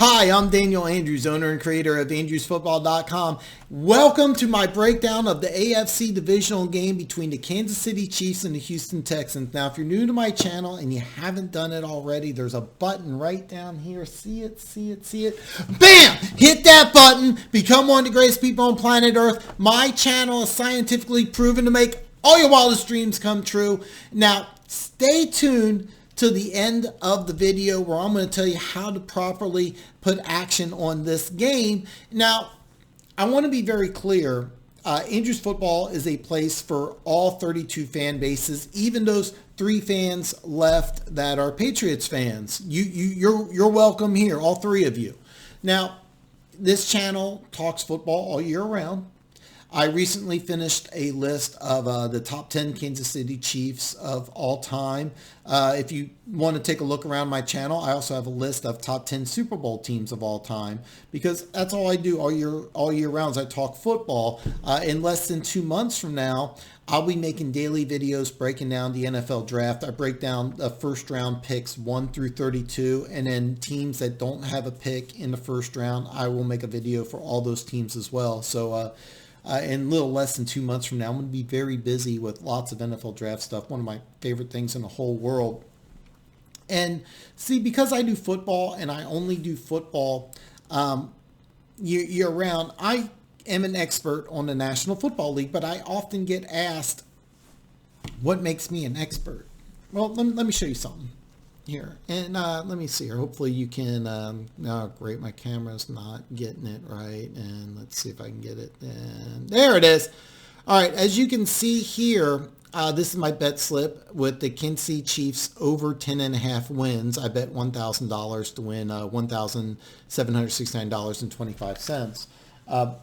Hi, I'm Daniel Andrews, owner and creator of Andrewsfootball.com. Welcome to my breakdown of the AFC Divisional game between the Kansas City Chiefs and the Houston Texans. Now, if you're new to my channel and you haven't done it already, there's a button right down here. See it, see it, see it. Bam! Hit that button. Become one of the greatest people on planet Earth. My channel is scientifically proven to make all your wildest dreams come true. Now, stay tuned to the end of the video where I'm going to tell you how to properly put action on this game. Now, I want to be very clear. Andrews Football is a place for all 32 fan bases, even those 3 fans left that are Patriots fans. You're welcome here, all 3 of you. Now, this channel talks football all year round. I recently finished a list of the top 10 Kansas City Chiefs of all time. If you want to take a look around my channel, I also have a list of top 10 Super Bowl teams of all time, because that's all I do all year round is I talk football. In less than 2 months from now, I'll be making daily videos breaking down the NFL draft. I break down the first round picks 1 through 32, and then teams that don't have a pick in the first round, I will make a video for all those teams as well. So in a little less than 2 months from now, I'm going to be very busy with lots of NFL draft stuff, one of my favorite things in the whole world. And see, because I do football and I only do football year round, I am an expert on the National Football League, but I often get asked, what makes me an expert? Well, let me show you something here. And let me see here. Hopefully you can, oh great, my camera's not getting it right. And let's see if I can get it. And there it is. All right, as you can see here, this is my bet slip with the Kansas City Chiefs over 10.5 wins. I bet $1,000 to win $1,769.25.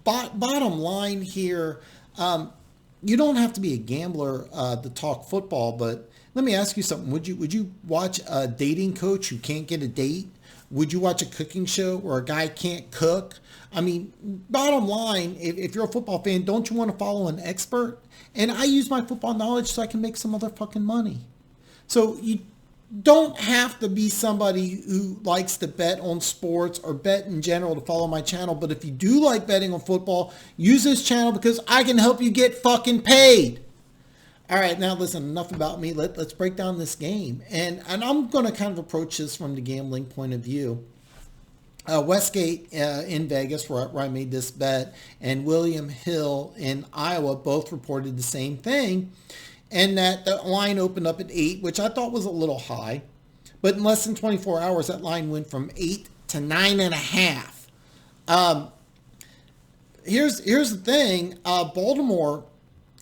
Bottom line here, you don't have to be a gambler to talk football, but let me ask you something. Would you watch a dating coach who can't get a date? Would you watch a cooking show where a guy can't cook? I mean, bottom line, if you're a football fan, don't you want to follow an expert? And I use my football knowledge so I can make some motherfucking money. So you don't have to be somebody who likes to bet on sports or bet in general to follow my channel. But if you do like betting on football, use this channel because I can help you get fucking paid. All right, now listen, enough about me. Let's break down this game. And I'm going to kind of approach this from the gambling point of view. Westgate in Vegas, where I made this bet, and William Hill in Iowa both reported the same thing. And that the line opened up at 8, which I thought was a little high. But in less than 24 hours, that line went from 8 to 9.5. Here's the thing. Baltimore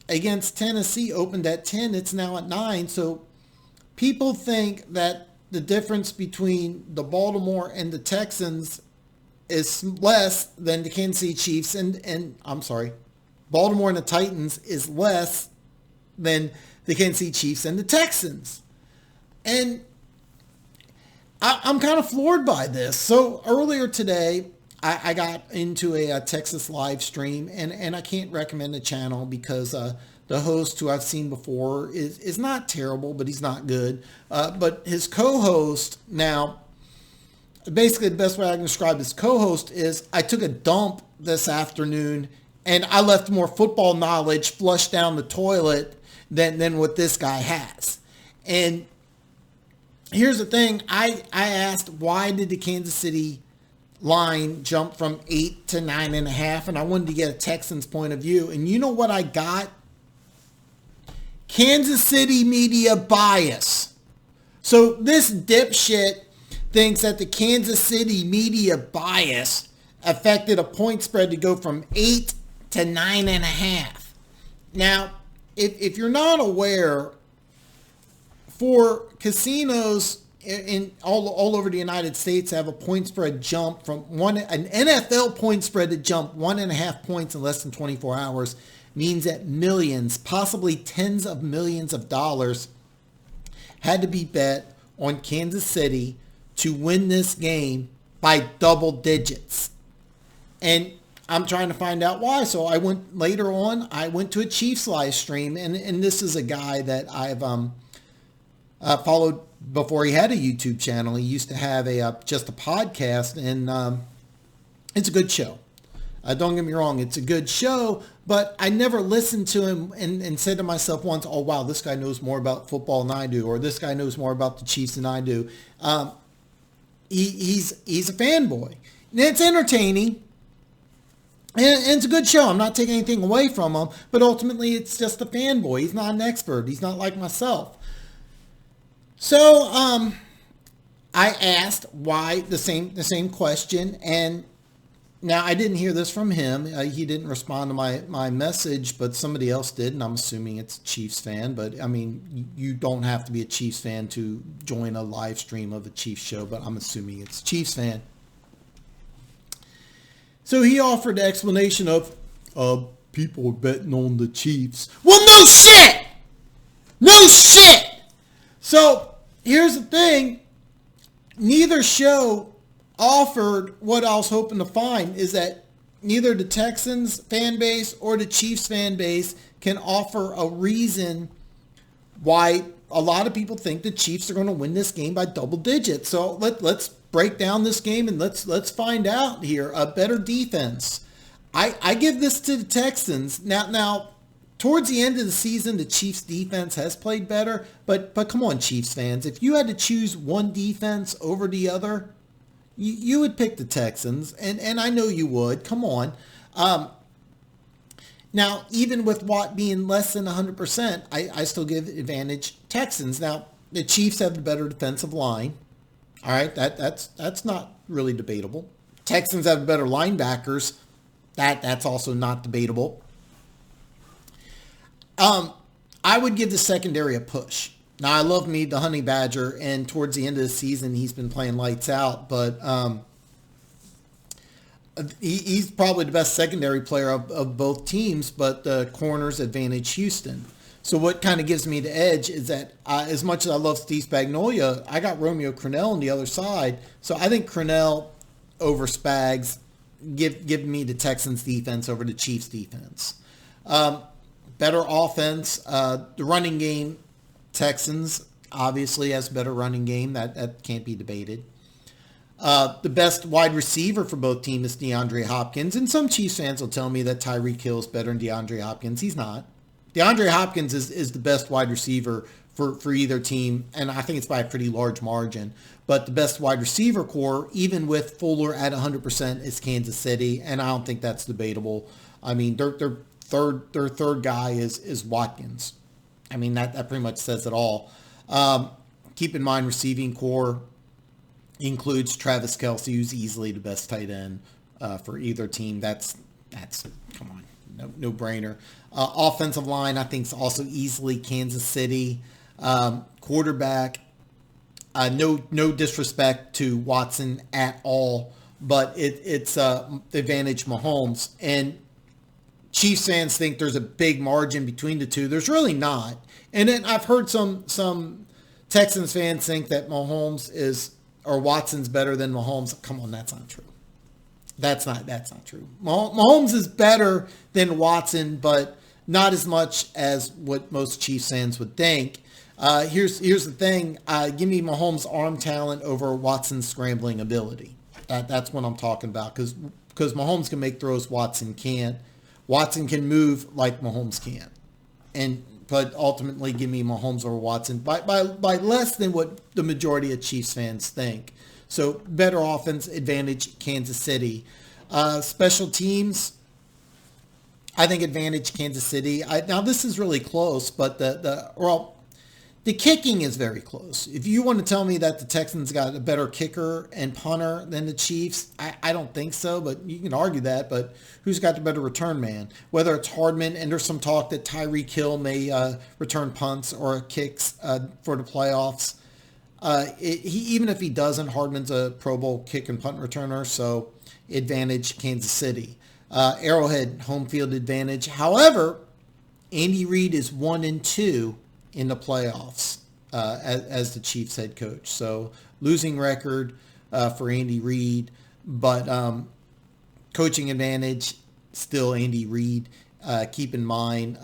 against Tennessee opened at 10. It's now at 9. So people think that the difference between the Baltimore and the Texans is less than the Kansas City Chiefs. And I'm sorry, Baltimore and the Titans is less than the Kansas City Chiefs and the Texans. And I'm kind of floored by this. So earlier today, I got into a Texas live stream, and I can't recommend the channel because the host, who I've seen before, is not terrible, but he's not good. But his co-host, now, basically the best way I can describe his co-host is I took a dump this afternoon, and I left more football knowledge flushed down the toilet than what this guy has. And here's the thing. I asked, why did the Kansas City line jump from 8 to 9.5? And I wanted to get a Texans point of view. And you know what I got? Kansas City media bias. So this dipshit thinks that the Kansas City media bias affected a point spread to go from 8 to 9.5. Now, if you're not aware, for casinos in all over the United States have a point spread jump from an NFL point spread to jump 1.5 points in less than 24 hours means that millions, possibly tens of millions of dollars had to be bet on Kansas City to win this game by double digits. And I'm trying to find out why. So I went to a Chiefs live stream, and this is a guy that I've followed before he had a YouTube channel. He used to have just a podcast, and it's a good show. Don't get me wrong, it's a good show, but I never listened to him and said to myself once, oh, wow, this guy knows more about football than I do, or this guy knows more about the Chiefs than I do. He's a fanboy. And it's entertaining, and it's a good show. I'm not taking anything away from him, but ultimately it's just a fanboy. He's not an expert. He's not like myself. So I asked why the same question, and now, I didn't hear this from him. He didn't respond to my message, but somebody else did, and I'm assuming it's a Chiefs fan. But, I mean, you don't have to be a Chiefs fan to join a live stream of a Chiefs show, but I'm assuming it's a Chiefs fan. So he offered the explanation of, people are betting on the Chiefs. Well, no shit! No shit! So, here's the thing. Neither show offered what I was hoping to find, is that neither the Texans fan base or the Chiefs fan base can offer a reason why a lot of people think the Chiefs are going to win this game by double digits. So let's break down this game and let's find out here. A better defense. I give this to the Texans. Now towards the end of the season, the Chiefs defense has played better, but come on, Chiefs fans, if you had to choose one defense over the other, you would pick the Texans, and I know you would. Come on. Now, even with Watt being less than 100%, I still give advantage Texans. Now, the Chiefs have the better defensive line. All right, that's not really debatable. Texans have better linebackers. That's also not debatable. I would give the secondary a push. Now, I love me, the Honey Badger, and towards the end of the season, he's been playing lights out, but he's probably the best secondary player of both teams, but the corners advantage Houston. So what kind of gives me the edge is that as much as I love Steve Spagnuolo, I got Romeo Crennel on the other side, so I think Crennel over Spags give me the Texans defense over the Chiefs defense. Better offense, the running game, Texans obviously has a better running game. That can't be debated. The best wide receiver for both teams is DeAndre Hopkins. And some Chiefs fans will tell me that Tyreek Hill is better than DeAndre Hopkins. He's not. DeAndre Hopkins is the best wide receiver for either team. And I think it's by a pretty large margin. But the best wide receiver core, even with Fuller at 100%, is Kansas City. And I don't think that's debatable. I mean, their third guy is Watkins. I mean, that pretty much says it all. Keep in mind, receiving core includes Travis Kelce, who's easily the best tight end for either team. That's come on, no brainer. Offensive line, I think, is also easily Kansas City. Quarterback, no disrespect to Watson at all, but it's advantage Mahomes. And Chiefs fans think there's a big margin between the two. There's really not. And then I've heard some Texans fans think that Watson's better than Mahomes. Come on, that's not true. That's not true. Mahomes is better than Watson, but not as much as what most Chiefs fans would think. Here's the thing. Give me Mahomes' arm talent over Watson's scrambling ability. That's what I'm talking about, because Mahomes can make throws Watson can't. Watson can move like Mahomes can. But ultimately, give me Mahomes over Watson by less than what the majority of Chiefs fans think. So better offense, advantage Kansas City. Special teams, I think advantage Kansas City. Now this is really close, but the kicking is very close. If you want to tell me that the Texans got a better kicker and punter than the Chiefs, I don't think so, but you can argue that. But who's got the better return man? Whether it's Hardman, and there's some talk that Tyreek Hill may return punts or kicks for the playoffs. Even if he doesn't, Hardman's a Pro Bowl kick and punt returner, so advantage Kansas City. Arrowhead, home field advantage. However, Andy Reid is 1-2 in the playoffs as the Chiefs head coach. So losing record for Andy Reid, but coaching advantage still Andy Reid. Keep in mind,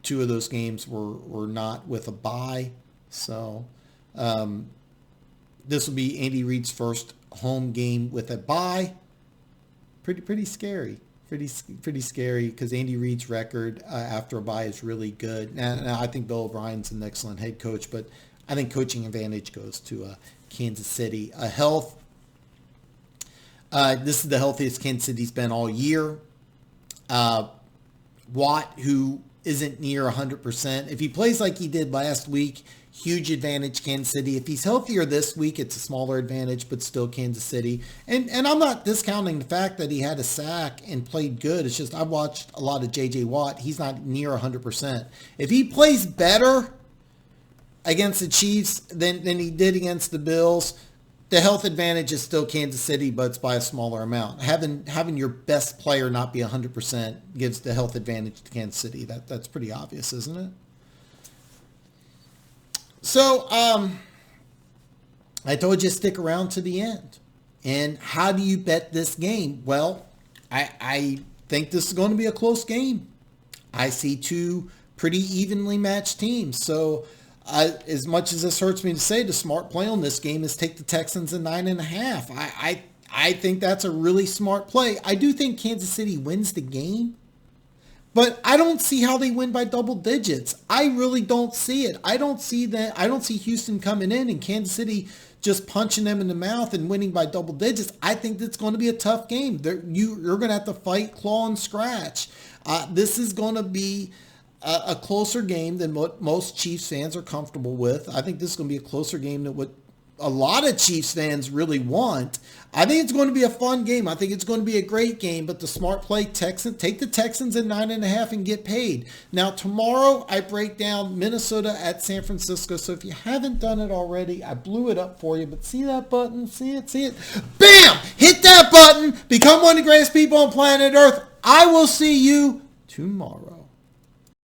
2 of those games were not with a bye. So This will be Andy Reid's first home game with a bye. Pretty scary. Pretty scary because Andy Reid's record after a bye is really good. Now, I think Bill O'Brien's an excellent head coach, but I think coaching advantage goes to Kansas City. Health. This is the healthiest Kansas City's been all year. Watt, who isn't near 100%. If he plays like he did last week, huge advantage Kansas City. If he's healthier this week, it's a smaller advantage, but still Kansas City. And I'm not discounting the fact that he had a sack and played good. It's just I've watched a lot of J.J. Watt. He's not near 100%. If he plays better against the Chiefs than he did against the Bills, the health advantage is still Kansas City, but it's by a smaller amount. Having your best player not be 100% gives the health advantage to Kansas City. That's pretty obvious, isn't it? So, I told you to stick around to the end. And how do you bet this game? Well, I think this is going to be a close game. I see two pretty evenly matched teams. So, as much as this hurts me to say, the smart play on this game is take the Texans at 9.5. I think that's a really smart play. I do think Kansas City wins the game. But I don't see how they win by double digits. I really don't see it. I don't see that. I don't see Houston coming in and Kansas City just punching them in the mouth and winning by double digits. I think it's going to be a tough game. You're going to have to fight, claw, and scratch. This is going to be a closer game than what most Chiefs fans are comfortable with. I think this is going to be a closer game than what a lot of Chiefs fans really want. I think it's going to be a fun game. I think it's going to be a great game, but the smart play, take the Texans at 9.5 and get paid. Now, tomorrow I break down Minnesota at San Francisco. So if you haven't done it already, I blew it up for you, but see that button? See it? Bam! Hit that button. Become one of the greatest people on planet Earth. I will see you tomorrow.